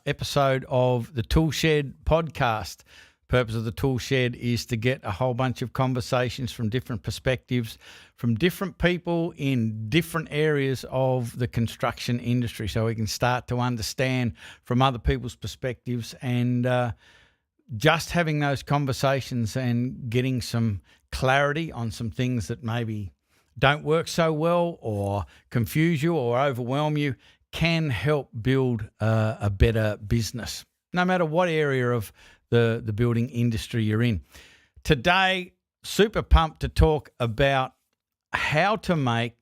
episode of the ToolShed Podcast. Purpose of the ToolShed is to get a whole bunch of conversations from different perspectives, from different people in different areas of the construction industry, so we can start to understand from other people's perspectives, and just having those conversations and getting some clarity on some things that maybe don't work so well or confuse you or overwhelm you can help build a better business, no matter what area of the building industry you're in. Today, super pumped to talk about how to make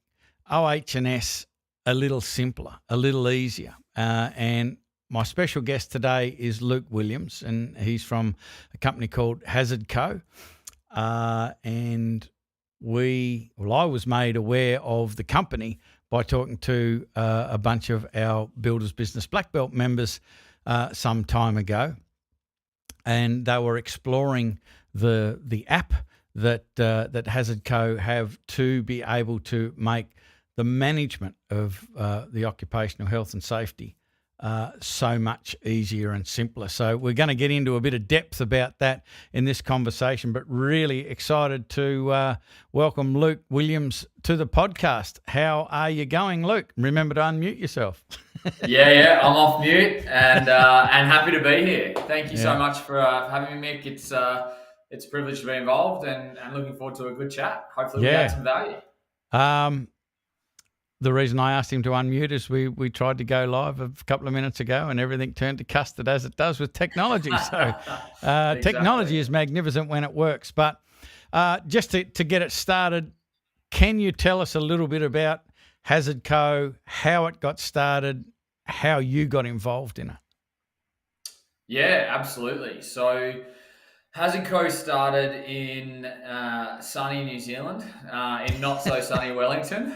OH&S a little simpler, a little easier. And my special guest today is Luke Williams, and he's from a company called Hazard Co. And I was made aware of the company by talking to a bunch of our Builders Business Black Belt members some time ago. And they were exploring the app that Hazard Co. have to be able to make the management of the occupational health and safety so much easier and simpler. So we're going to get into a bit of depth about that in this conversation, but really excited to welcome Luke Williams to the podcast. How are you going, Luke? Remember to unmute yourself. Yeah, I'm off mute and happy to be here. Thank you so much for having me, Mick. It's a privilege to be involved and looking forward to a good chat. Hopefully we add some value. The reason I asked him to unmute is we tried to go live a couple of minutes ago and everything turned to custard, as it does with technology. So exactly. Technology is magnificent when it works. But just to get it started, can you tell us a little bit about Hazard Co., how it got started, how you got involved in it? Yeah, absolutely. So Hazard Co. started in sunny New Zealand, in not so sunny Wellington,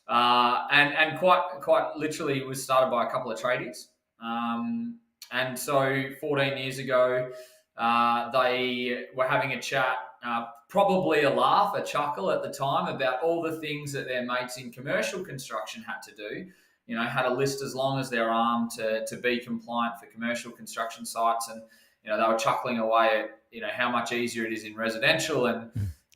and quite literally was started by a couple of tradies. And so 14 years ago, they were having a chat, probably a laugh, a chuckle at the time about all the things that their mates in commercial construction had to do. You know, had a list as long as their arm to be compliant for commercial construction sites, and they were chuckling away at how much easier it is in residential, and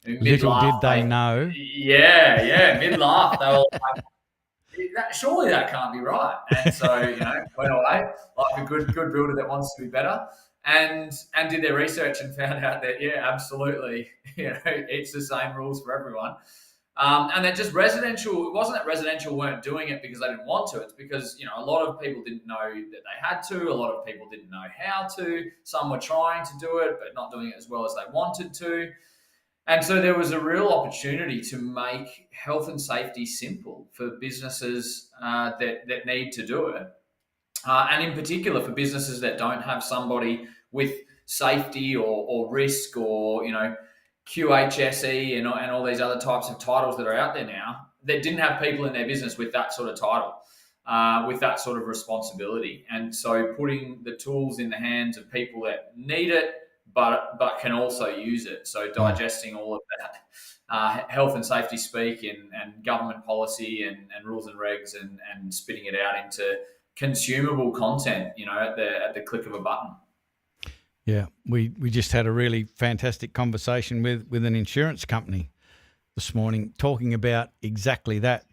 little did they know. Yeah, mid-laugh they were like, surely that can't be right. And so went away like a good builder that wants to be better, and did their research and found out that absolutely, it's the same rules for everyone. And then just residential, it wasn't that residential weren't doing it because they didn't want to. It's because, a lot of people didn't know that they had to. A lot of people didn't know how to. Some were trying to do it, but not doing it as well as they wanted to. And so there was a real opportunity to make health and safety simple for businesses that need to do it. And in particular for businesses that don't have somebody with safety or risk or, QHSE and all these other types of titles that are out there now that didn't have people in their business with that sort of title, with that sort of responsibility. And so putting the tools in the hands of people that need it, but can also use it. So digesting all of that health and safety speak and government policy and rules and regs and spitting it out into consumable content, at the click of a button. Yeah, we just had a really fantastic conversation with an insurance company this morning, talking about exactly that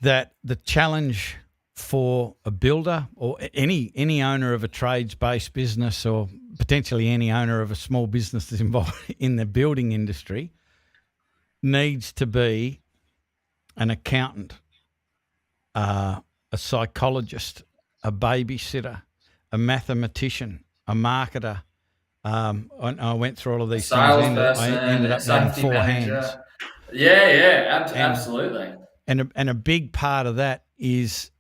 the challenge for a builder or any owner of a trades-based business, or potentially any owner of a small business that's involved in the building industry, needs to be an accountant, a psychologist, a babysitter, a mathematician, a marketer. I went through all of these things. I ended up having four hands. Absolutely. And a big part of that is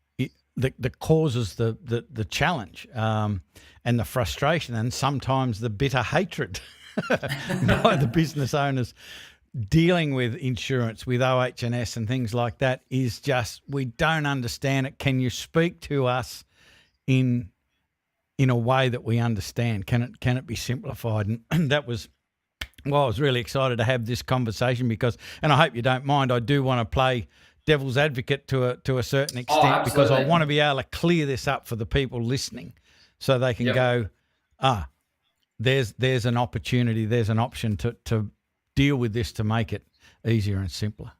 that causes the challenge and the frustration, and sometimes the bitter hatred by the business owners dealing with insurance, with OH&S and things like that, is just, we don't understand it. Can you speak to us in a way that we understand? Can it be simplified? And that was, well, I was really excited to have this conversation because, and I hope you don't mind, I do want to play devil's advocate to a certain Oh, extent, because I absolutely. want to be able to clear this up for the people listening, so they can Yep. go, there's an opportunity, there's an option to deal with this to make it easier and simpler.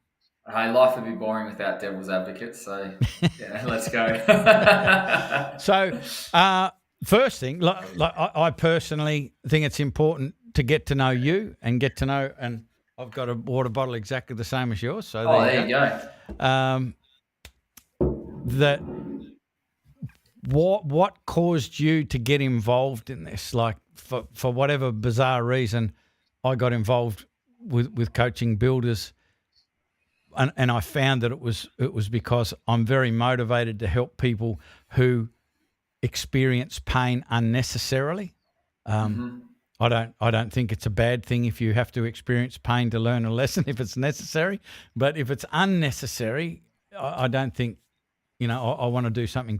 Hey, life would be boring without devil's advocates. So yeah, let's go. So, first thing, I personally think it's important to get to know you and get to know, and I've got a water bottle exactly the same as yours. So there you go. That what caused you to get involved in this? Like, for whatever bizarre reason, I got involved with coaching builders. And I found that it was because I'm very motivated to help people who experience pain unnecessarily. I don't think it's a bad thing if you have to experience pain to learn a lesson, if it's necessary. But if it's unnecessary, I don't think, I want to do something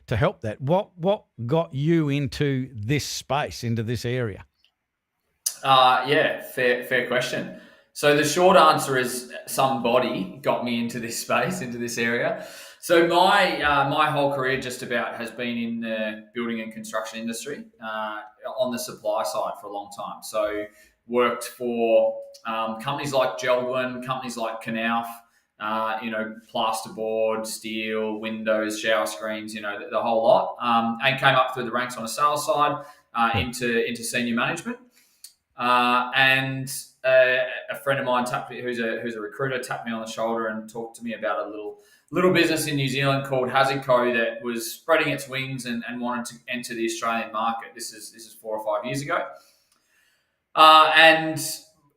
to help that. What got you into this space, into this area? Yeah, fair question. So the short answer is somebody got me into this space, into this area. So my whole career just about has been in the building and construction industry, on the supply side for a long time. So worked for companies like Geldwin, companies like Knauf, plasterboard, steel, windows, shower screens, the whole lot, and came up through the ranks on the sales side into senior management. And a friend of mine who's a recruiter tapped me on the shoulder and talked to me about a little business in New Zealand called Hazardco that was spreading its wings and wanted to enter the Australian market. This is 4 or 5 years ago, and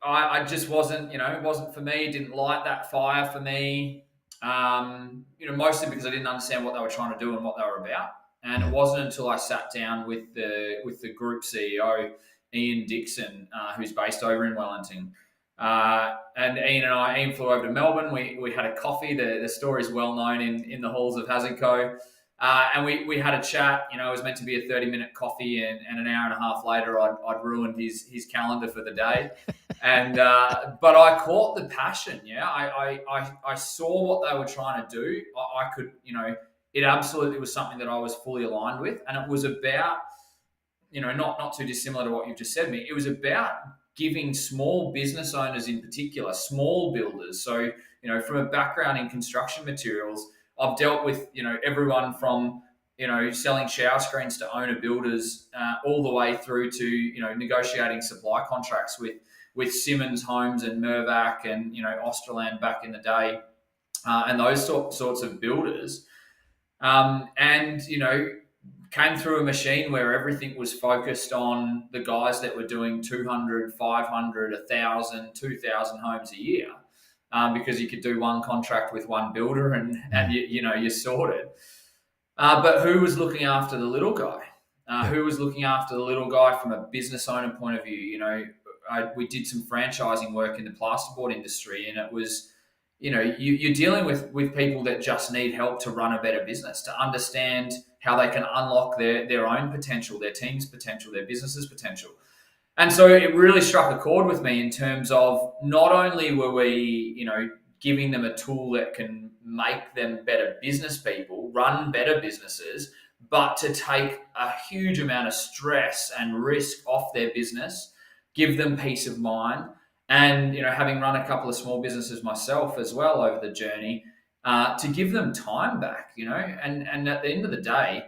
I just wasn't, it wasn't for me. Didn't light that fire for me. Mostly because I didn't understand what they were trying to do and what they were about. And it wasn't until I sat down with the group CEO, Ian Dixon, who's based over in Wellington. And Ian flew over to Melbourne. We had a coffee. The story is well known in the halls of Hazardco. And we had a chat. It was meant to be a 30-minute coffee, and an hour and a half later, I'd ruined his calendar for the day. And but I caught the passion. Yeah, I saw what they were trying to do. I could, it absolutely was something that I was fully aligned with, and it was about, not too dissimilar to what you've just said to me. It was about giving small business owners, in particular, small builders. So, from a background in construction materials, I've dealt with, everyone from, selling shower screens to owner builders, all the way through to, negotiating supply contracts with Simmons Homes and Mirvac and, Australand back in the day, and those sorts of builders. Came through a machine where everything was focused on the guys that were doing 200, 500, 1,000, 2,000 homes a year, because you could do one contract with one builder and you're sorted. But who was looking after the little guy? Who was looking after the little guy from a business owner point of view? We did some franchising work in the plasterboard industry, and it was, you're dealing with people that just need help to run a better business, to understand how they can unlock their own potential, their team's potential, their business's potential. And so it really struck a chord with me in terms of not only were we, giving them a tool that can make them better business people, run better businesses, but to take a huge amount of stress and risk off their business, give them peace of mind. And, having run a couple of small businesses myself as well over the journey, to give them time back, and at the end of the day,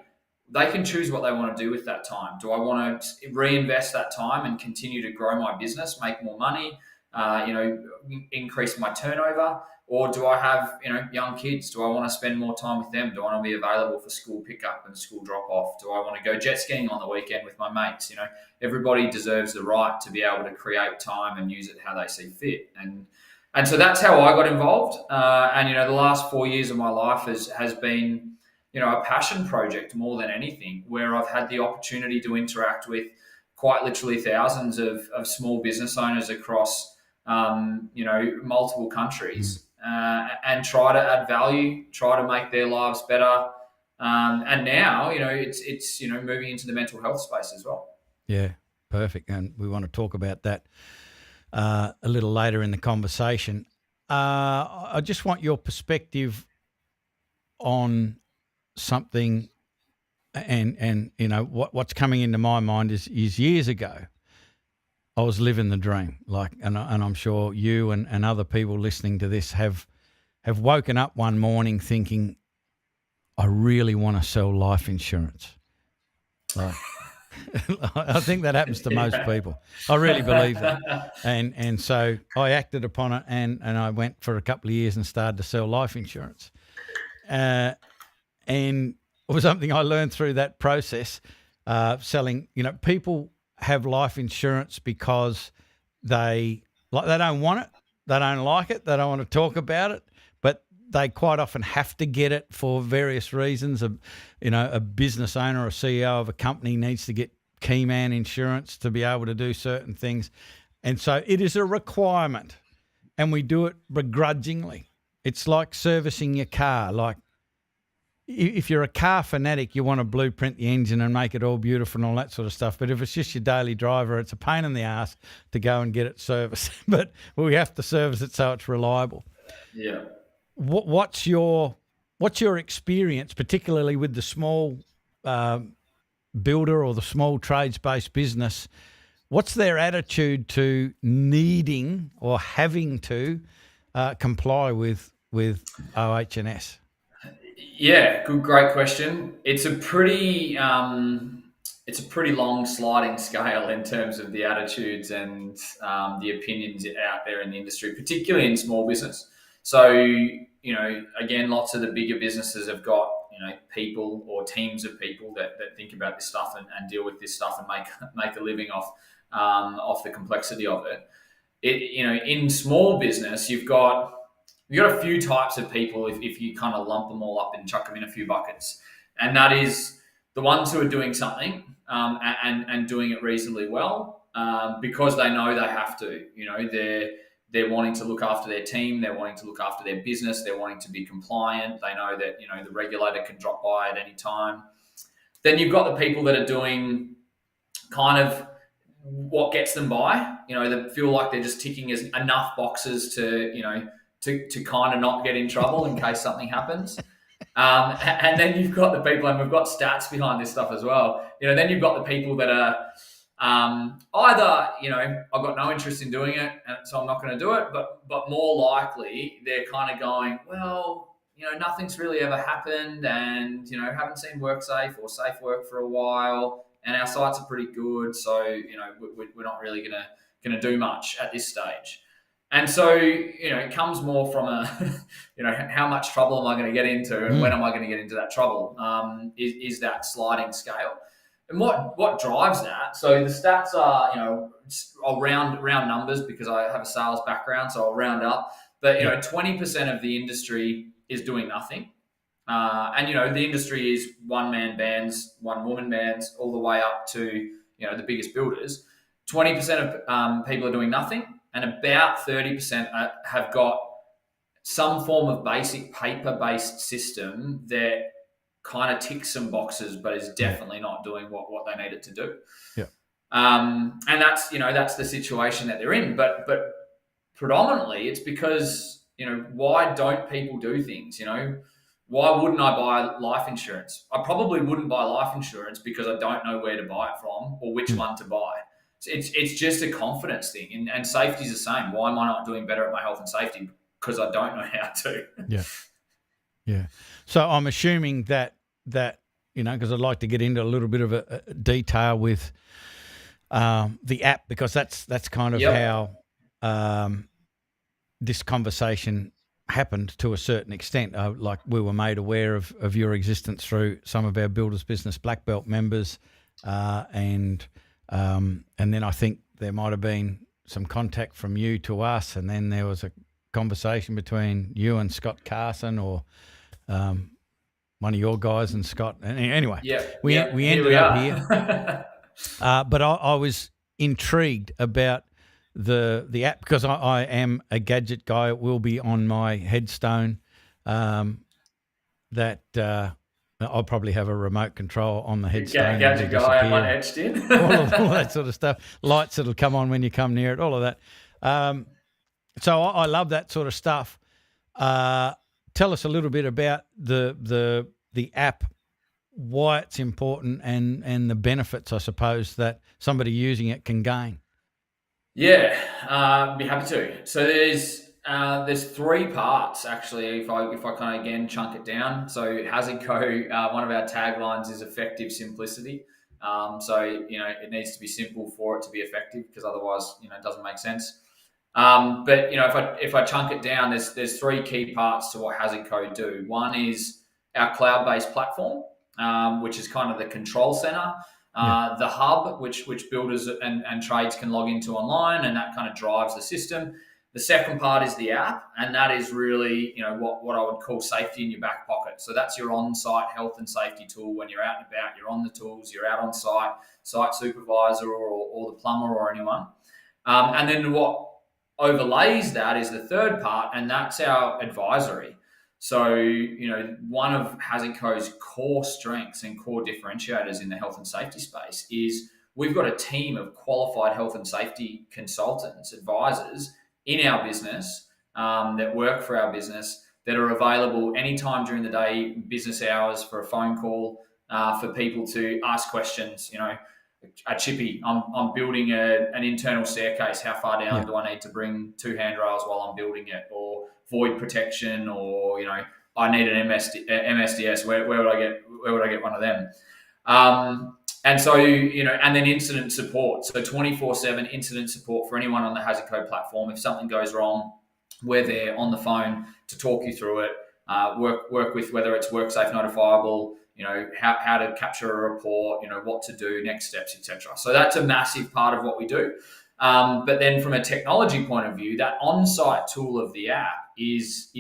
they can choose what they want to do with that time. Do I want to reinvest that time and continue to grow my business, make more money, increase my turnover? Or do I have, young kids? Do I want to spend more time with them? Do I want to be available for school pickup and school drop off? Do I want to go jet skiing on the weekend with my mates? Everybody deserves the right to be able to create time and use it how they see fit. And so that's how I got involved. And the last 4 years of my life has been, a passion project more than anything, where I've had the opportunity to interact with quite literally thousands of small business owners across, multiple countries, and try to add value, try to make their lives better. And now, it's moving into the mental health space as well. Yeah, perfect. And we want to talk about that a little later in the conversation. I just want your perspective on something, and you know what's coming into my mind is years ago I was living the dream, like, and I'm sure you and other people listening to this have woken up one morning thinking, I really want to sell life insurance. Like, I think that happens to most people. I really believe that. And so I acted upon it, and I went for a couple of years and started to sell life insurance. And it was something I learned through that process, selling, you know, people have life insurance because they don't want it, they don't like it, they don't want to talk about it, but they quite often have to get it for various reasons. A business owner or CEO of a company needs to get key man insurance to be able to do certain things. And so it is a requirement, and we do it begrudgingly. It's like servicing your car. Like, if you're a car fanatic, you want to blueprint the engine and make it all beautiful and all that sort of stuff. But if it's just your daily driver, it's a pain in the ass to go and get it serviced. But we have to service it so it's reliable. Yeah. What's your experience, particularly with the small builder or the small trades-based business? What's their attitude to needing or having to comply with OH&S? Yeah, great question. It's a pretty long sliding scale in terms of the attitudes and the opinions out there in the industry, particularly in small business. So, you know, again, lots of the bigger businesses have got, you know, people or teams of people that think about this stuff and deal with this stuff and make a living off the complexity of it. You know, in small business, you've got a few types of people if you kind of lump them all up and chuck them in a few buckets. And that is the ones who are doing something and doing it reasonably well because they know they have to. You know, they're wanting to look after their team, they're wanting to look after their business, they're wanting to be compliant. They know that, you know, the regulator can drop by at any time. Then you've got the people that are doing kind of what gets them by, you know, that feel like they're just ticking enough boxes to, you know, to kind of not get in trouble in case something happens. And then you've got the people, and we've got stats behind this stuff as well. You know, then you've got the people that are either, you know, I've got no interest in doing it, and so I'm not going to do it. But more likely, they're kind of going, well, you know, nothing's really ever happened, and, you know, haven't seen WorkSafe or Safe Work for a while, and our sites are pretty good, so, you know, we're not really gonna do much at this stage. And so, you know, it comes more from you know, how much trouble am I going to get into, and when am I going to get into that trouble? Is that sliding scale, and what drives that? So the stats are, you know, I'll round numbers because I have a sales background, so I'll round up. But, you know, 20% of the industry is doing nothing, and, you know, the industry is one-man bands, one-woman bands, all the way up to, you know, the biggest builders. 20% of people are doing nothing. And about 30% have got some form of basic paper-based system that kind of ticks some boxes, but is definitely not doing what they need it to do. Yeah. And that's, you know, that's the situation that they're in. But predominantly, it's because, you know, why don't people do things? You know, why wouldn't I buy life insurance? I probably wouldn't buy life insurance because I don't know where to buy it from or which one to buy. It's just a confidence thing, and safety is the same. Why am I not doing better at my health and safety? Because I don't know how to. Yeah. So I'm assuming that you know, because I'd like to get into a little bit of a detail with the app, because that's kind of how this conversation happened to a certain extent. Like, we were made aware of your existence through some of our Builders Business Black Belt members, and then I think there might have been some contact from you to us, and then there was a conversation between you and Scott Carson, or one of your guys and Scott. Anyway, we ended up here. But I was intrigued about the app, because I am a gadget guy. It will be on my headstone. That I'll probably have a remote control on the headstone. Gadget guy, and one etched in. all that sort of stuff. Lights that'll come on when you come near it. All of that. So I love that sort of stuff. Tell us a little bit about the app, why it's important, and the benefits, I suppose, that somebody using it can gain. Yeah, be happy to. So there's three parts actually. If I kind of again chunk it down. So Hazard Co. One of our taglines is effective simplicity. So it needs to be simple for it to be effective, because otherwise it doesn't make sense. But if I chunk it down, there's three key parts to what Hazard Co. do. One is our cloud-based platform, which is kind of the control center. The hub, which builders and trades can log into online, and that kind of drives the system. The second part is the app, and that is really what I would call safety in your back pocket. So that's your on-site health and safety tool. When you're out and about, you're on the tools, you're out on site supervisor or the plumber or anyone. And then what overlays that is the third part, and that's our advisory. So, one of Hazard Co.'s core strengths and core differentiators in the health and safety space is we've got a team of qualified health and safety consultants, advisors in our business that work for our business, that are available anytime during the day, business hours, for a phone call, for people to ask questions. A chippy, I'm building an internal staircase. How far down do I need to bring 2 handrails while I'm building it? Or void protection, or I need an MSDS. Where would I get one of them? And so and then incident support. So 24/7 incident support for anyone on the Hazard Co platform. If something goes wrong, we're there on the phone to talk you through it. Work with whether it's WorkSafe notifiable, how to capture a report, what to do, next steps, etc. So that's a massive part of what we do. But then from a technology point of view, that on-site tool of the app is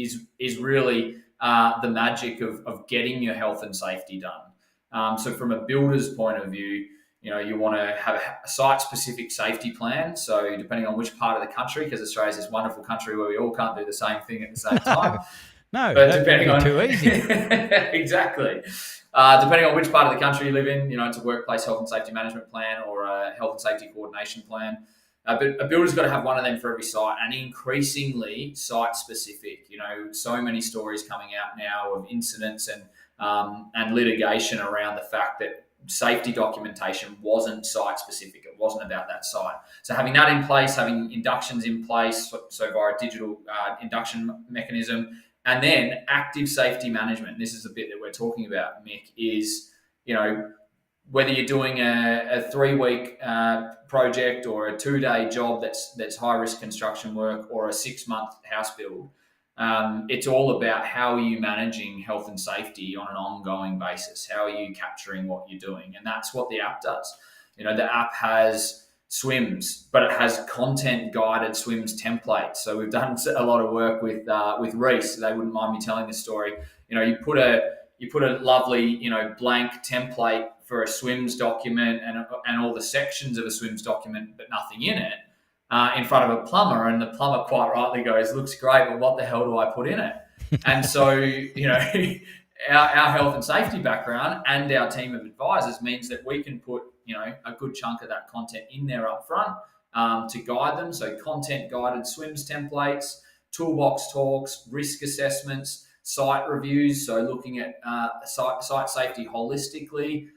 really the magic of getting your health and safety done. So from a builder's point of view, you want to have a site-specific safety plan. So depending on which part of the country, because Australia's this wonderful country where we all can't do the same thing at the same time. No, but that would be too easy. Exactly. Depending on which part of the country you live in, it's a workplace health and safety management plan or a health and safety coordination plan. But a builder's got to have one of them for every site, and increasingly site-specific. So many stories coming out now of incidents and litigation around the fact that safety documentation wasn't site-specific. It wasn't about that site. So having that in place, having inductions in place, so via a digital induction mechanism, and then active safety management. This is the bit that we're talking about, Mick, is, whether you're doing a 3-week project or a 2-day job that's high-risk construction work, or a 6-month house build, it's all about how are you managing health and safety on an ongoing basis? How are you capturing what you're doing? And that's what the app does. The app has swims, but it has content-guided swims templates. So we've done a lot of work with Reese. They wouldn't mind me telling this story. You put a lovely blank template for a swims document and all the sections of a swims document, but nothing in it, in front of a plumber, and the plumber quite rightly goes, "Looks great, but what the hell do I put in it?" And so our health and safety background and our team of advisors means that we can put a good chunk of that content in there up front to guide them. So content guided swims templates, toolbox talks, risk assessments, site reviews. So looking at site safety holistically.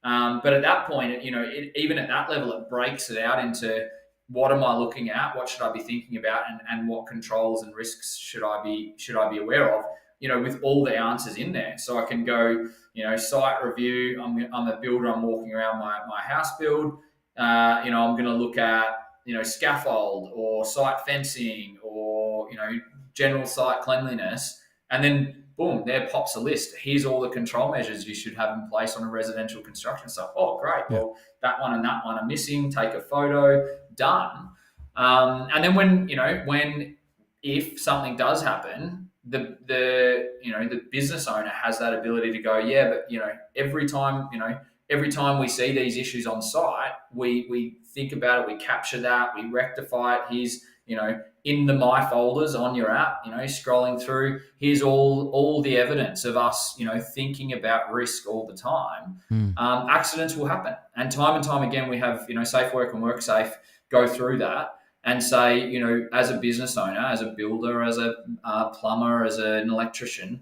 But at that point, even at that level, it breaks it out into what am I looking at, what should I be thinking about, and what controls and risks should I be aware of, with all the answers in there. So I can go, site review. I'm a builder. I'm walking around my house build. I'm going to look at, scaffold or site fencing or, general site cleanliness. And then boom, there pops a list. Here's all the control measures you should have in place on a residential construction site. Oh, great. Yeah. Well, that one and that one are missing. Take a photo. Done. And then if something does happen, the business owner has that ability to go, yeah, but every time we see these issues on site, we think about it, we capture that, we rectify it. Here's in the My folders on your app, scrolling through, here's all the evidence of us, thinking about risk all the time. Accidents will happen. And time again, we have, Safe Work and WorkSafe go through that. and say, as a business owner, as a builder, as a plumber, as an electrician,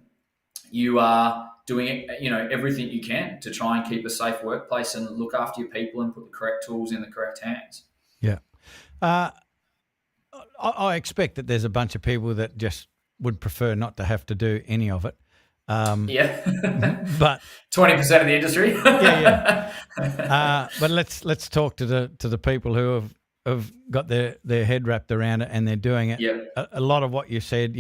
you are doing everything you can to try and keep a safe workplace and look after your people and put the correct tools in the correct hands. Yeah. I expect that there's a bunch of people that just would prefer not to have to do any of it. Yeah. But 20% of the industry. But let's talk to the people who have got their head wrapped around it and they're doing it. Yeah. A lot of what you said,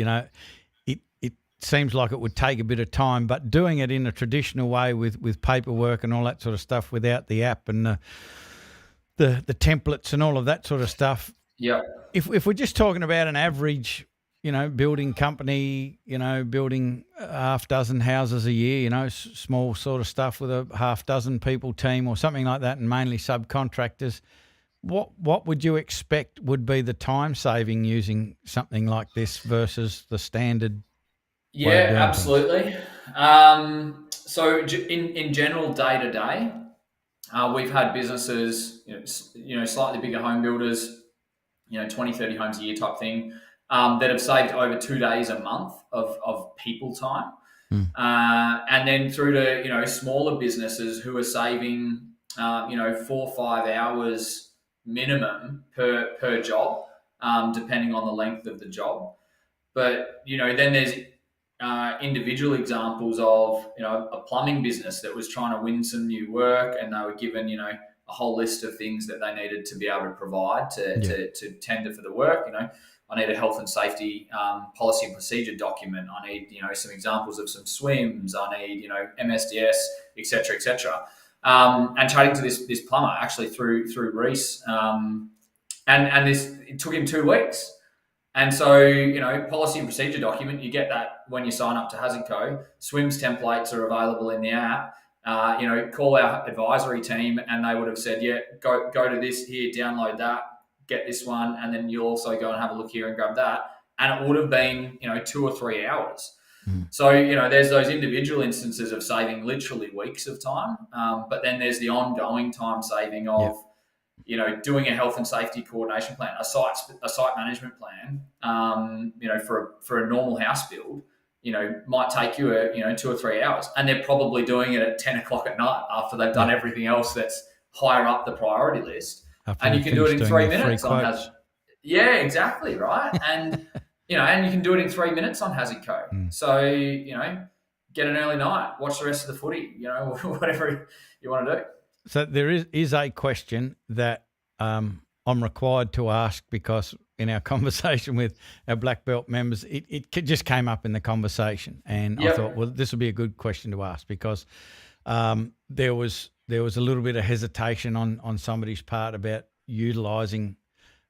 it seems like it would take a bit of time, but doing it in a traditional way with paperwork and all that sort of stuff, without the app and the templates and all of that sort of stuff. Yeah. If we're just talking about an average, building company, building a half dozen houses a year, small sort of stuff with a half dozen people team or something like that, and mainly subcontractors, what would you expect would be the time saving using something like this versus the standard? Yeah, absolutely. So in general, day to day, we've had businesses, slightly bigger home builders, 20, 30 homes a year type thing, that have saved over 2 days a month of people time. And then through to, smaller businesses who are saving, 4 or 5 hours minimum per job, depending on the length of the job. But, then there's individual examples of, a plumbing business that was trying to win some new work, and they were given, a whole list of things that they needed to be able to provide to tender for the work. I need a health and safety policy and procedure document. I need, some examples of some swims. I need, MSDS, et cetera, et cetera. And chatting to this plumber actually through Reese, and this, it took him 2 weeks. And so, policy and procedure document, you get that when you sign up to Hazardco. Swims templates are available in the app. Call our advisory team and they would have said, yeah, go to this here, download that, get this one, and then you'll also go and have a look here and grab that. And it would have been, 2 or 3 hours. So, there's those individual instances of saving literally weeks of time. But then there's the ongoing time saving of, doing a health and safety coordination plan, a site management plan, for a normal house build, might take you 2 or 3 hours, and they're probably doing it at 10 o'clock at night after they've done everything else that's higher up the priority list. And you can do it in 3 minutes on Hazard. Yeah, exactly. Right. And, and you can do it in 3 minutes on Hazardco. So, get an early night, watch the rest of the footy, whatever you want to do. So there is a question that I'm required to ask, because in our conversation with our black belt members, it just came up in the conversation, and I thought, well, this would be a good question to ask, because there was a little bit of hesitation on somebody's part about utilising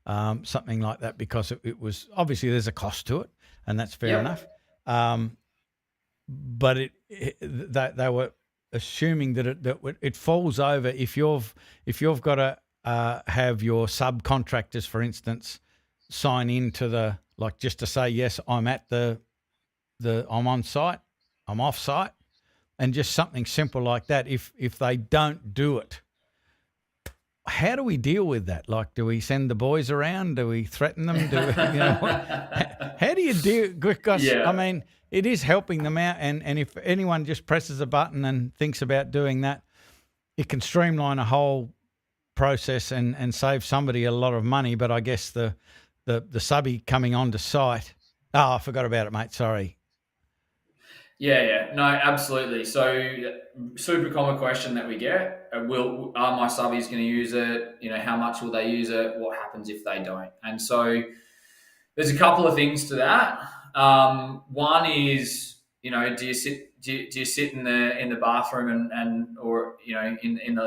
something like that, because it was obviously there's a cost to it, and that's fair enough. But they were assuming that it falls over if you've got to have your subcontractors, for instance, sign into just to say, yes, I'm at I'm on site, I'm off site, and just something simple like that. If they don't do it, how do we deal with that? Like, do we send the boys around? Do we threaten them? How do you deal? Because I mean, it is helping them out, and if anyone just presses a button and thinks about doing that, it can streamline a whole process and save somebody a lot of money. But I guess the subby coming onto site, I forgot about it, mate. Sorry. Yeah. No, absolutely. So super common question that we get, are my subbies going to use it? How much will they use it? What happens if they don't? And so there's a couple of things to that. One is, do you sit in the bathroom and or in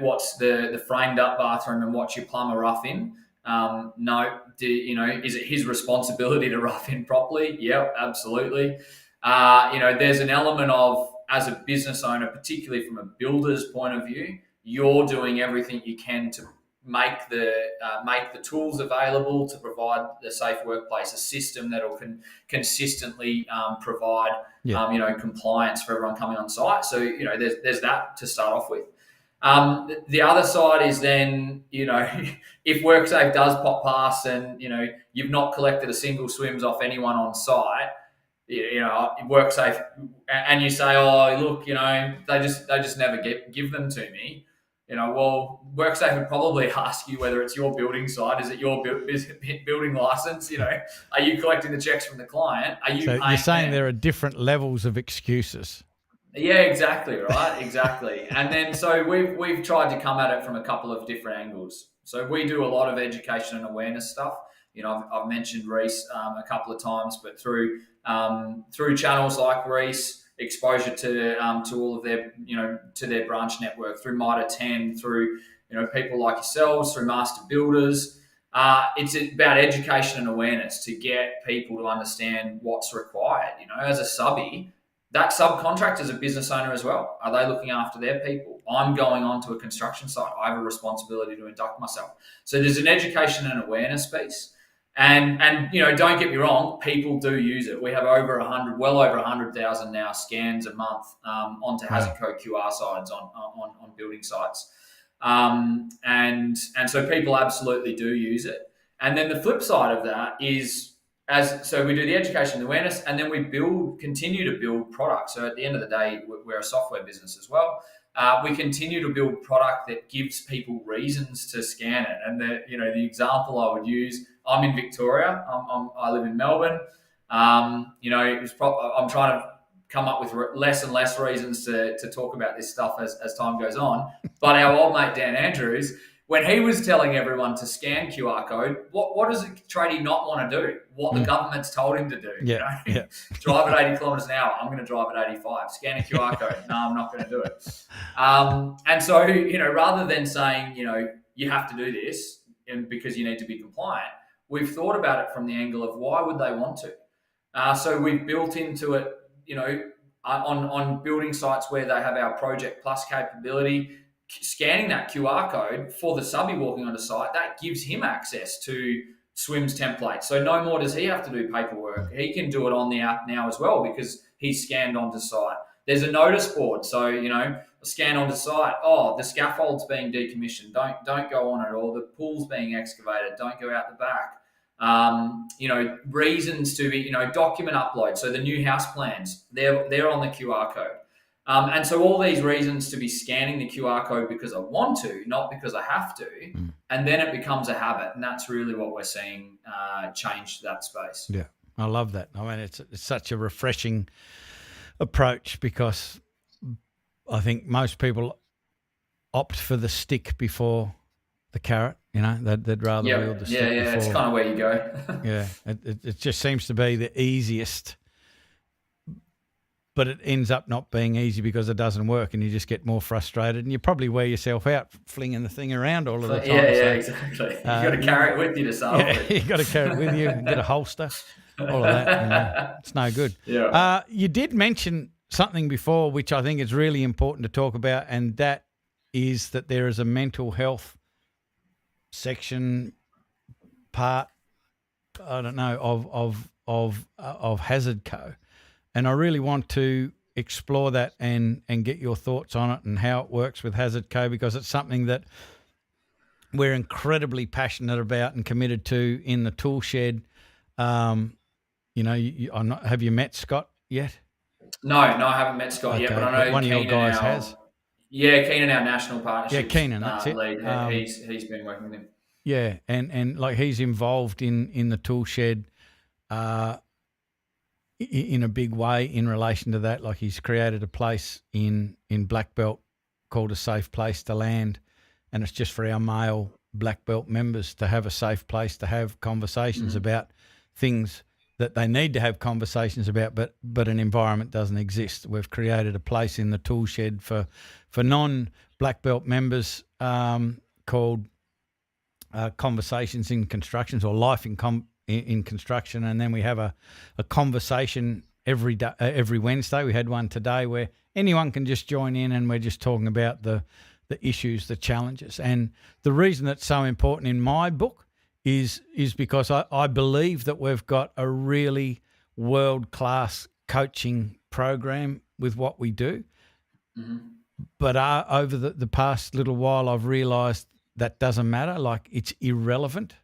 what's the framed up bathroom and watch your plumber rough in? No. Is it his responsibility to rough in properly? Yep, absolutely. There's an element of, as a business owner, particularly from a builder's point of view, you're doing everything you can to make the tools available to provide the safe workplace, a system that will consistently provide compliance for everyone coming on site. So there's that to start off with. The other side is then, if WorkSafe does pop past and, you've not collected a single swims off anyone on site, WorkSafe, and you say, oh, look, they just never give them to me. Well, WorkSafe would probably ask you whether it's your building site. Is it your building license? Are you collecting the checks from the client? Are you So paying you're saying them? there are different levels of excuses. Yeah, exactly, right? Exactly. And then so we've tried to come at it from a couple of different angles. So we do a lot of education and awareness stuff. I've mentioned Reese a couple of times, but through channels like Reese, exposure to all of their to their branch network, through Mitre 10, through people like yourselves, through master builders. It's about education and awareness to get people to understand what's required. As a subby, that subcontractor is a business owner as well. Are they looking after their people? I'm going onto a construction site. I have a responsibility to induct myself. So there's an education and awareness piece. And don't get me wrong, people do use it. We have well over 100,000 now scans a month onto Hazard Code QR sides on building sites. And so people absolutely do use it. And then the flip side of that is, so we do the education and awareness, and then we continue to build products. So at the end of the day, we're a software business as well. We continue to build product that gives people reasons to scan it. And the example I would use, I'm in Victoria. I live in Melbourne. I'm trying to come up with less and less reasons to talk about this stuff as time goes on. But our old mate Dan Andrews, when he was telling everyone to scan QR code, what does a tradie not want to do? What the government's told him to do. Drive at 80 kilometers an hour. I'm going to drive at 85. Scan a QR code. No, I'm not going to do it. And so, rather than saying, you have to do this and because you need to be compliant, we've thought about it from the angle of why would they want to? So we've built into it, on building sites where they have our Project Plus capability, scanning that QR code for the subby walking onto site, that gives him access to SWIMS templates. So no more does he have to do paperwork. He can do it on the app now as well because he's scanned onto site. There's a notice board. So, scan onto site. Oh, the scaffold's being decommissioned. Don't go on it. Or the pool's being excavated. Don't go out the back. Reasons to be, document upload. So the new house plans, they're on the QR code. And so all these reasons to be scanning the QR code because I want to, not because I have to, and then it becomes a habit. And that's really what we're seeing change that space. Yeah, I love that. I mean, it's such a refreshing approach because I think most people opt for the stick before the carrot. They'd rather wield the stick before. Yeah, it's kind of where you go. Yeah, it just seems to be the easiest, but it ends up not being easy because it doesn't work and you just get more frustrated and you probably wear yourself out flinging the thing around all of the time. Yeah, exactly. You've got to carry it with you to solve it. You've got to carry it with you and get a holster, all of that. It's no good. Yeah. You did mention something before which I think is really important to talk about, and that is that there is a mental health section part, I don't know, of Hazard Co. And I really want to explore that and get your thoughts on it and how it works with Hazard Co, because it's something that we're incredibly passionate about and committed to in the ToolShed. Have you met Scott yet? No, I haven't met Scott yet, but I know one of your guys has. Yeah, Keenan, our national partnership. Yeah, Keenan, that's it. Lead. He's been working with him. Yeah, and like he's involved in the ToolShed in a big way in relation to that. Like he's created a place in Black Belt called A Safe Place to Land, and it's just for our male Black Belt members to have a safe place to have conversations about things that they need to have conversations about, but an environment doesn't exist. We've created a place in the ToolShed for non-Black Belt members called Conversations in Constructions, or Life in Construction, and then we have a conversation every Wednesday. We had one today where anyone can just join in, and we're just talking about the issues, the challenges. And the reason that's so important in my book is because I believe that we've got a really world-class coaching program with what we do. But over the past little while, I've realised that doesn't matter. Like, it's irrelevant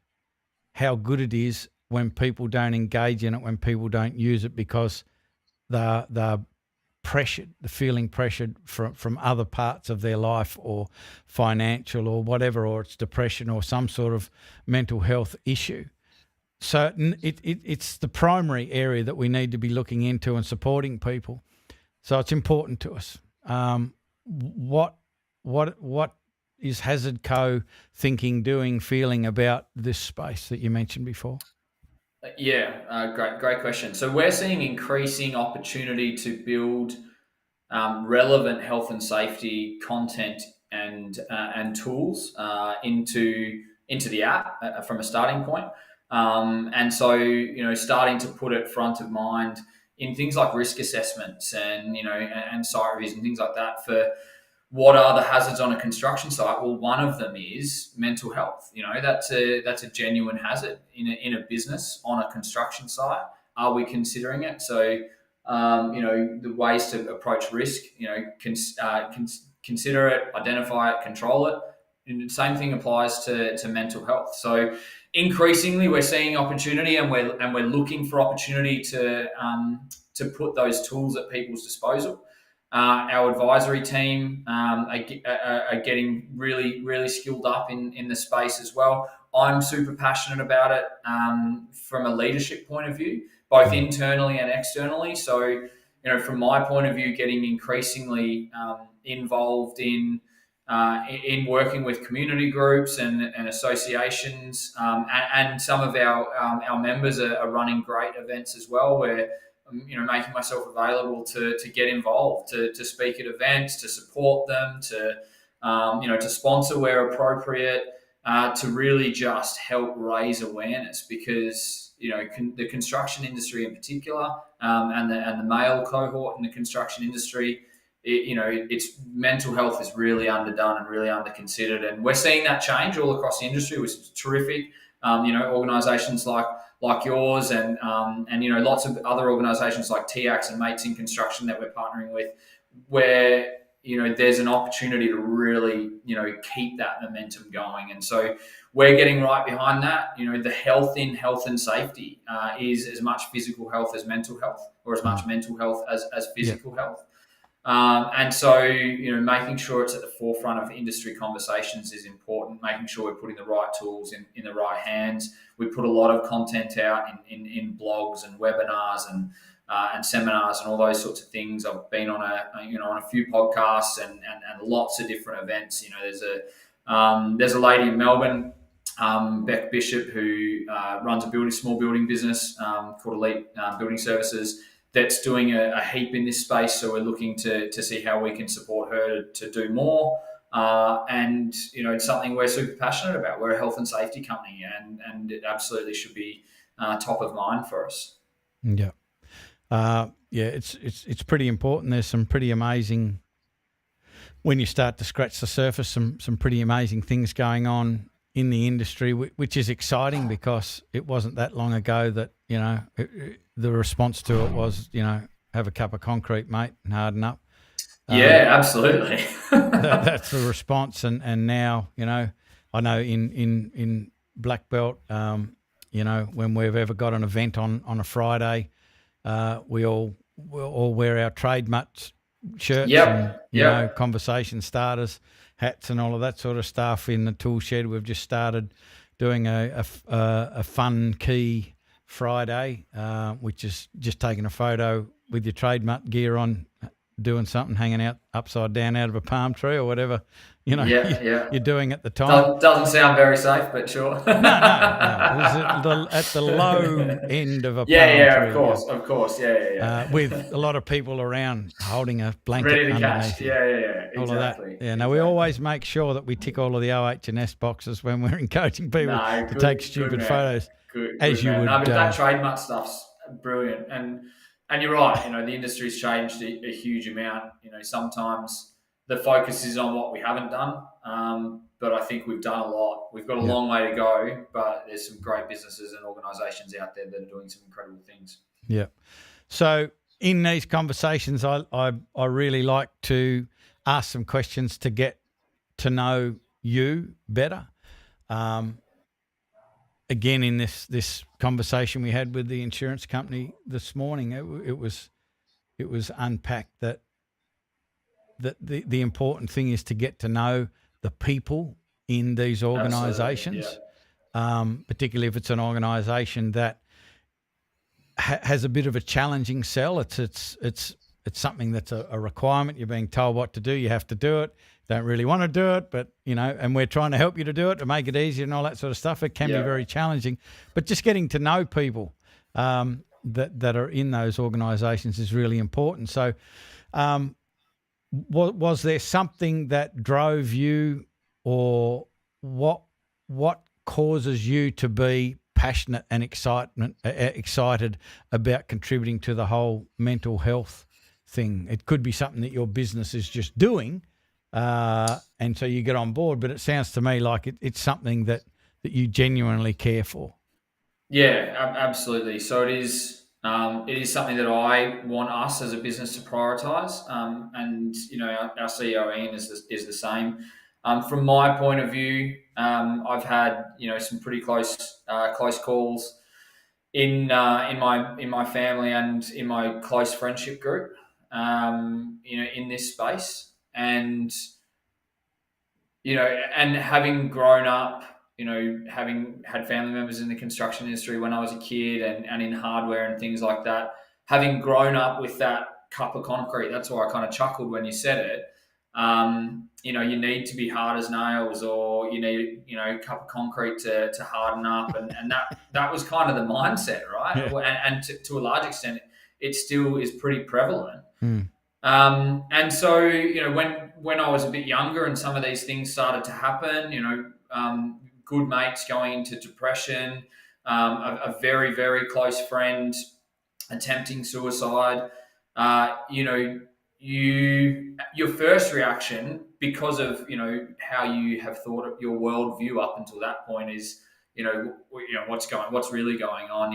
how good it is when people don't engage in it, when people don't use it, because they're pressured, they're feeling pressured from other parts of their life, or financial or whatever, or it's depression or some sort of mental health issue. So it's the primary area that we need to be looking into and supporting people. So it's important to us. What is Hazard Co. thinking, doing, feeling about this space that you mentioned before? Yeah, great question. So we're seeing increasing opportunity to build relevant health and safety content and tools into the app from a starting point. And so, starting to put it front of mind in things like risk assessments and site reviews and things like that for what are the hazards on a construction site. Well, one of them is mental health. That's a genuine hazard in a business on a construction site. Are we considering it? So, the ways to approach risk, consider it, identify it, control it. And the same thing applies to mental health. So increasingly we're seeing opportunity, and we're looking for opportunity to put those tools at people's disposal. Our advisory team are getting really, really skilled up in the space as well. I'm super passionate about it from a leadership point of view, both internally and externally. So, from my point of view, getting increasingly involved in working with community groups and associations, and some of our members are running great events as well, where making myself available to get involved, to speak at events, to support them, to sponsor where appropriate, to really just help raise awareness, because the construction industry in particular, and the male cohort in the construction industry, it's mental health is really underdone and really underconsidered, and we're seeing that change all across the industry, which is terrific. Organisations like yours and lots of other organisations like TAX and Mates in Construction that we're partnering with, where there's an opportunity to really keep that momentum going, and so we're getting right behind that. The health in health and safety is as much physical health as mental health, or as much mental health as physical health. And so, making sure it's at the forefront of industry conversations is important, making sure we're putting the right tools in the right hands. We put a lot of content out in blogs and webinars and seminars and all those sorts of things. I've been on a few podcasts and lots of different events. There's a lady in Melbourne, Beck Bishop, who runs a small building business called Elite Building Services, that's doing a heap in this space. So we're looking to see how we can support her to do more. And it's something we're super passionate about. We're a health and safety company, and it absolutely should be top of mind for us. Yeah. It's pretty important. There's some pretty amazing, when you start to scratch the surface, some pretty amazing things going on in the industry, which is exciting, because it wasn't that long ago that, the response to it was, have a cup of concrete, mate, and harden up. Yeah, absolutely. That's the response. And now, I know in Black Belt, when we've ever got an event on a Friday, we'll all wear our trademark shirts and conversation starters, hats, and all of that sort of stuff. In the ToolShed, we've just started doing a fun key Friday, which is just taking a photo with your trademark gear on, doing something, hanging out upside down out of a palm tree or whatever, you're doing at the time. Doesn't sound very safe, but sure. No. It was at the low end of a palm tree. Of course. Yeah. With a lot of people around holding a blanket ready to underneath. catch. Yeah. All exactly. of that. Yeah. Now, we always make sure that we tick all of the OH&S boxes when we're encouraging people to take stupid photos. Good, as you would. No, but that trademark stuff's brilliant, and you're right. The industry's changed a huge amount. Sometimes the focus is on what we haven't done, but I think we've done a lot. We've got a long way to go, but there's some great businesses and organisations out there that are doing some incredible things. Yeah. So in these conversations, I really like to ask some questions to get to know you better. Again, in this conversation we had with the insurance company this morning, it was unpacked that the important thing is to get to know the people in these organisations, particularly if it's an organisation that has a bit of a challenging sell. It's something that's a requirement. You're being told what to do. You have to do it. Don't really want to do it, but and we're trying to help you to do it, to make it easier and all that sort of stuff. It can be very challenging, but just getting to know people that are in those organisations is really important. So, was there something that drove you, or what causes you to be passionate and excited about contributing to the whole mental health thing? It could be something that your business is just doing, and so you get on board, but it sounds to me like it's something that you genuinely care for. Yeah, absolutely. So it is something that I want us as a business to prioritise, and our CEO Ian is the same. From my point of view, I've had some pretty close calls in my family and in my close friendship group, in this space, and and having grown up, having had family members in the construction industry when I was a kid, and in hardware and things like that, having grown up with that cup of concrete, that's why I kind of chuckled when you said it. You need to be hard as nails, or you need a cup of concrete to harden up, and that was kind of the mindset, right? Yeah. And to a large extent, it still is pretty prevalent. And so when I was a bit younger and some of these things started to happen, good mates going into depression, a very, very close friend attempting suicide, your first reaction, because of how you have thought of your worldview up until that point, is what's really going on.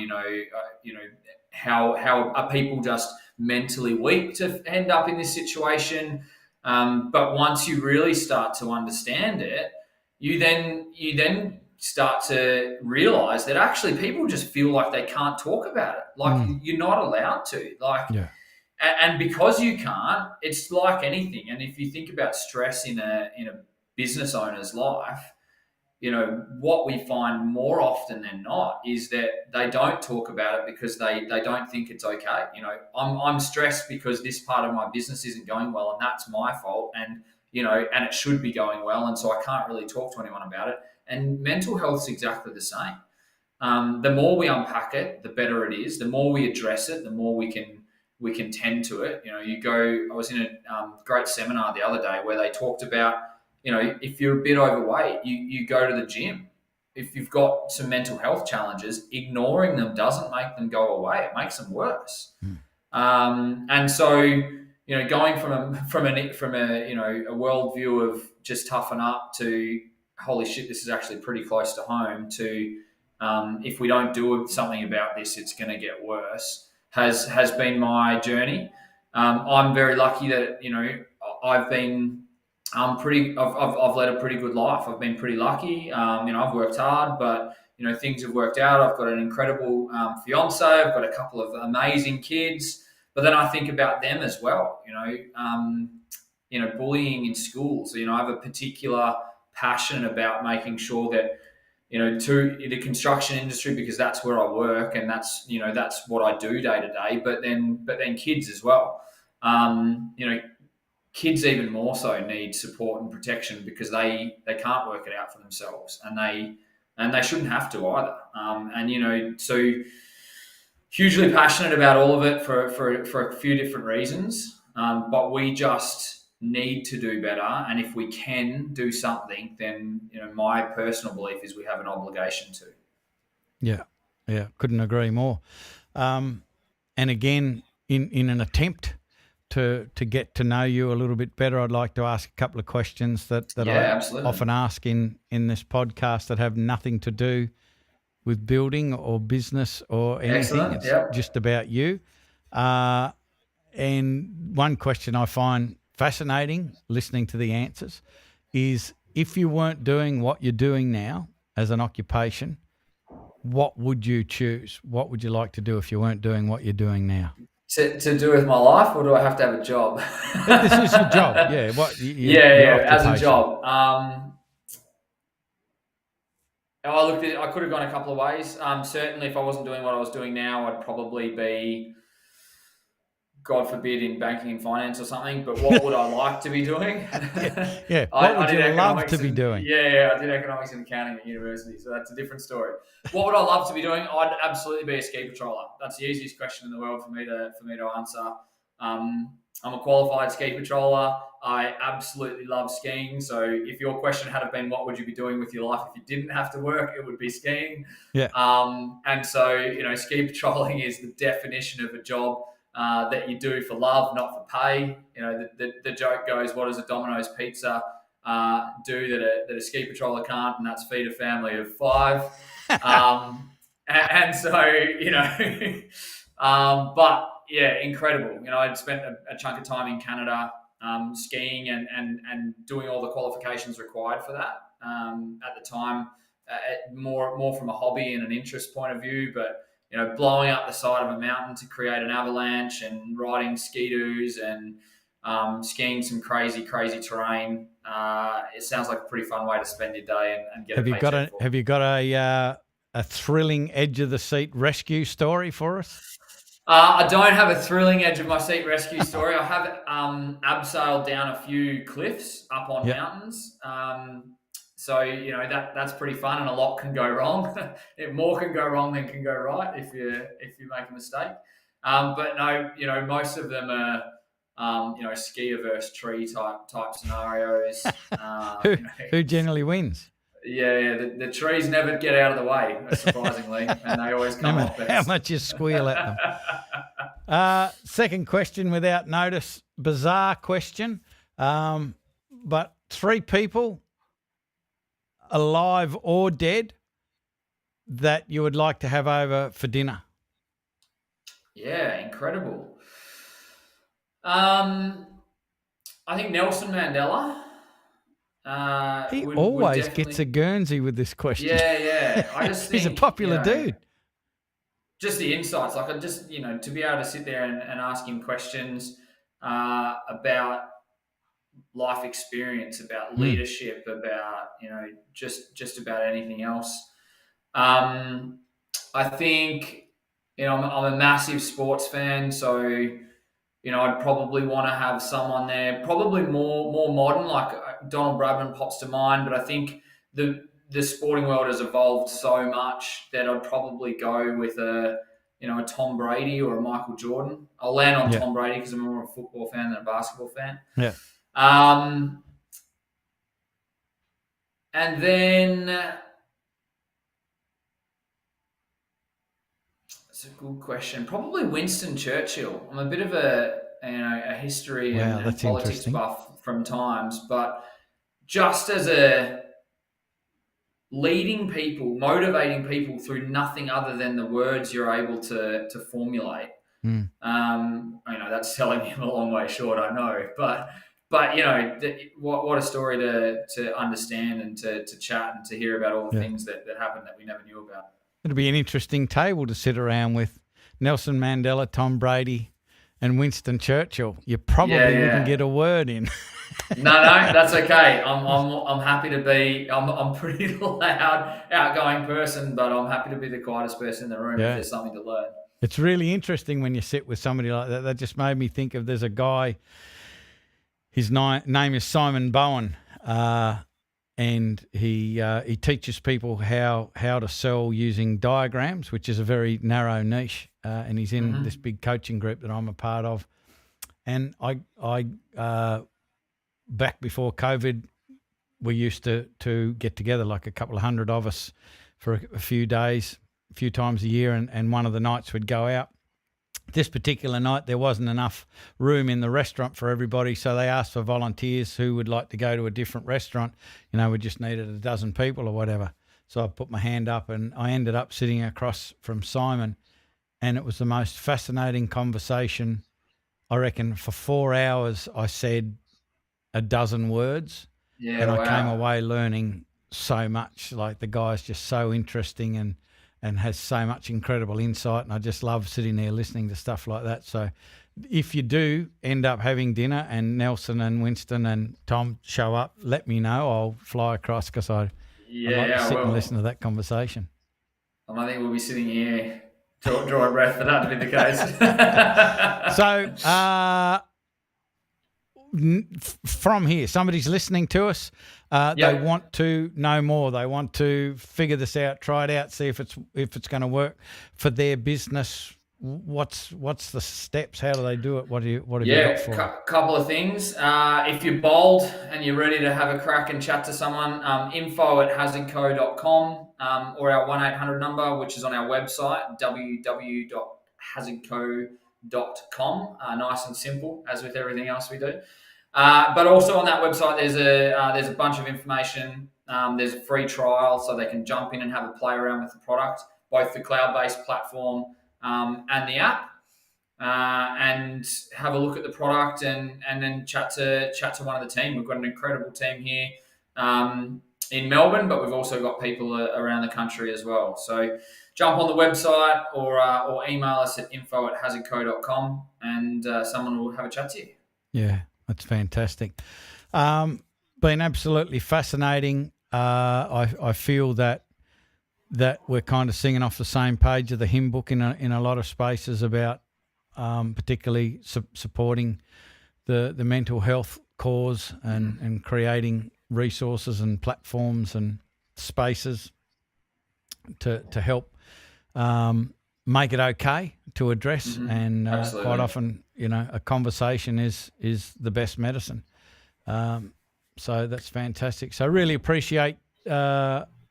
How are people just mentally weak to end up in this situation? But once you really start to understand it, you then start to realize that actually people just feel like they can't talk about it. Like you're not allowed to. And because you can't, it's like anything. And if you think about stress in a business owner's life, what we find more often than not is that they don't talk about it because they don't think it's okay. I'm stressed because this part of my business isn't going well, and that's my fault. And it should be going well, and so I can't really talk to anyone about it. And mental health's exactly the same. The more we unpack it, the better it is. The more we address it, the more we can tend to it. I was in a great seminar the other day where they talked about, if you're a bit overweight, you go to the gym. If you've got some mental health challenges, ignoring them doesn't make them go away. It makes them worse. And so, going from a worldview of just toughen up to, holy shit, this is actually pretty close to home, to if we don't do something about this, it's going to get worse, has been my journey. I'm very lucky that I've led a pretty good life. I've been pretty lucky. I've worked hard, but things have worked out. I've got an incredible fiance. I've got a couple of amazing kids. But then I think about them as well. Bullying in schools. I have a particular passion about making sure that to the construction industry, because that's where I work and that's what I do day to day. But then kids as well. Kids even more so need support and protection because they can't work it out for themselves, and they shouldn't have to either. So hugely passionate about all of it for a few different reasons. But we just need to do better, and if we can do something, then my personal belief is we have an obligation to. Yeah, couldn't agree more. And again, in an attempt to get to know you a little bit better, I'd like to ask a couple of questions that I absolutely often ask in this podcast that have nothing to do with building or business or anything. Excellent. It's just about you. And one question I find fascinating listening to the answers is, if you weren't doing what you're doing now as an occupation, what would you choose? What would you like to do if you weren't doing what you're doing now? To do with my life, or do I have to have a job? This is your job. Yeah. What? Yeah, Your as a occupation. job. I could have gone a couple of ways. Certainly, if I wasn't doing what I was doing now, I'd probably be, God forbid, in banking and finance or something. But what would I like to be doing? Yeah. What would I did you love economics to be and- doing? Yeah, I did economics and accounting at university, so that's a different story. What would I love to be doing? I'd absolutely be a ski patroller. That's the easiest question in the world for me to answer. I'm a qualified ski patroller. I absolutely love skiing. So if your question had been, what would you be doing with your life if you didn't have to work, it would be skiing. Yeah. And so, ski patrolling is the definition of a job that you do for love, not for pay. The joke goes, what does a Domino's pizza do that a ski patroller can't? And that's feed a family of 5. And so, but yeah, incredible. I'd spent a chunk of time in Canada skiing and doing all the qualifications required for that at the time, more from a hobby and an interest point of view, but blowing up the side of a mountain to create an avalanche and riding ski-doos and skiing some crazy terrain. It sounds like a pretty fun way to spend your day and get Have a you got paycheck for. Have you got a thrilling edge of the seat rescue story for us? I don't have a thrilling edge of my seat rescue story. I have abseiled down a few cliffs up on mountains. So that's pretty fun, and a lot can go wrong. More can go wrong than can go right if you make a mistake. But no, most of them are ski averse tree type scenarios. Who generally wins? Yeah, the trees never get out of the way, surprisingly, and they always come off best. How much you squeal at them. Second question without notice, bizarre question, but 3 people, alive or dead, that you would like to have over for dinner. Yeah, incredible. I think Nelson Mandela. He always gets a Guernsey with this question. Yeah. I just think he's a popular dude. Just the insights, like I just to be able to sit there and ask him questions about life experience, about leadership, about just about anything else. I think I'm a massive sports fan, so I'd probably want to have someone there, probably more modern, like Donald Bradman pops to mind, but I think the sporting world has evolved so much that I'd probably go with a Tom Brady or a Michael Jordan. I'll land on Tom Brady because I'm more of a football fan than a basketball fan. Yeah. And then it's a good question. Probably Winston Churchill. I'm a bit of a history and politics buff from times, but just as a leading people, motivating people through nothing other than the words you're able to formulate. That's selling him a long way short, I know, but what a story to understand and to chat and to hear about all the things that happened that we never knew about. It'll be an interesting table to sit around with Nelson Mandela, Tom Brady, and Winston Churchill. You probably wouldn't get a word in. No, that's okay. I'm happy to be. I'm a pretty loud, outgoing person, but I'm happy to be the quietest person in the room if there's something to learn. It's really interesting when you sit with somebody like that. That just made me think of, there's a guy, his name is Simon Bowen, and he teaches people how to sell using diagrams, which is a very narrow niche, and he's in this big coaching group that I'm a part of. And I back before COVID, we used to get together, like a couple of hundred of us, for a few days, a few times a year, and one of the nights we'd go out. This particular night, there wasn't enough room in the restaurant for everybody, so they asked for volunteers who would like to go to a different restaurant. We just needed a dozen people or whatever. So I put my hand up, and I ended up sitting across from Simon, and it was the most fascinating conversation. I reckon for 4 hours I said a dozen words. Yeah, And wow. I came away learning so much. Like, the guy's just so interesting and has so much incredible insight. And I just love sitting there listening to stuff like that. So if you do end up having dinner and Nelson and Winston and Tom show up, let me know. I'll fly across because I'd like to sit and listen to that conversation. I think we'll be sitting here drawing breath for that to be the case. So from here, somebody's listening to us. They want to know more. They want to figure this out, try it out, see if it's going to work for their business. What's the steps? How do they do it? What have you got for them? Couple of things. If you're bold and you're ready to have a crack and chat to someone, info@hazardco.com or our 1-800 number, which is on our website, www.hazardco.com. Nice and simple, as with everything else we do. But also on that website, there's a bunch of information. There's a free trial, so they can jump in and have a play around with the product, both the cloud-based platform and the app, and have a look at the product and then chat to one of the team. We've got an incredible team here in Melbourne, but we've also got people around the country as well. So jump on the website or email us at info@hazardco.com and someone will have a chat to you. Yeah, that's fantastic. Been absolutely fascinating. I feel that we're kind of singing off the same page of the hymn book in a lot of spaces about particularly supporting the mental health cause and creating resources and platforms and spaces to help make it okay to address. And quite often, a conversation is the best medicine. So that's fantastic. So I really appreciate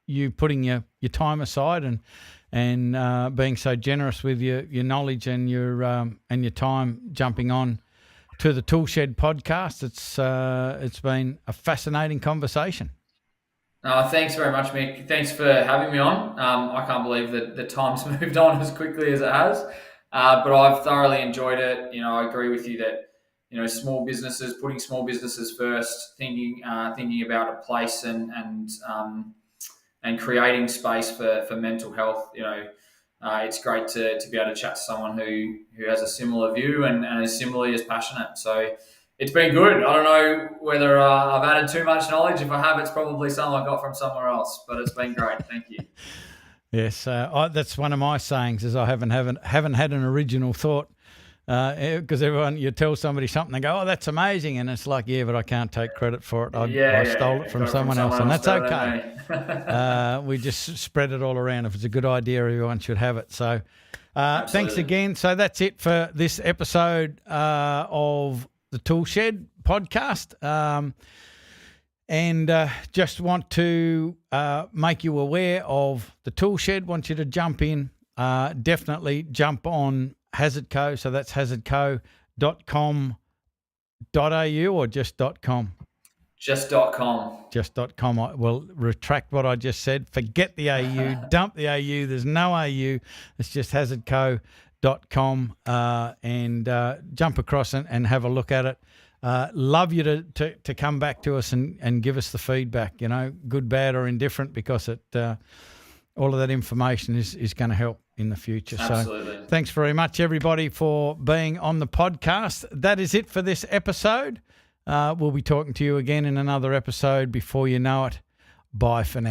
you putting your time aside and being so generous with your knowledge and your time jumping on to the ToolShed podcast. It's been a fascinating conversation. Thanks very much, Mick. Thanks for having me on. I can't believe that the time's moved on as quickly as it has, but I've thoroughly enjoyed it. I agree with you that small businesses, putting small businesses first, thinking about a place and creating space for mental health. It's great to be able to chat to someone who has a similar view and is similarly as passionate. So it's been good. I don't know whether I've added too much knowledge. If I have, it's probably something I got from somewhere else, but it's been great. Thank you. Yes, that's one of my sayings is I haven't had an original thought. Because you tell somebody something, they go, "Oh, that's amazing," and it's like, "Yeah, but I can't take credit for it. I stole it from someone else, and that's okay." We just spread it all around. If it's a good idea, everyone should have it. So, thanks again. So that's it for this episode of the ToolShed podcast. And just want to make you aware of the ToolShed. Want you to jump in. Definitely jump on HazardCo, so that's hazardco.com.au or just .com? Just .com. Just .com. I will retract what I just said. Forget the AU. Dump the AU. There's no AU. It's just hazardco.com and jump across and have a look at it. Love you to come back to us and give us the feedback, good, bad or indifferent, because all of that information is going to help in the future. Absolutely. So thanks very much, everybody, for being on the podcast. That is it for this episode. We'll be talking to you again in another episode before you know it. Bye for now.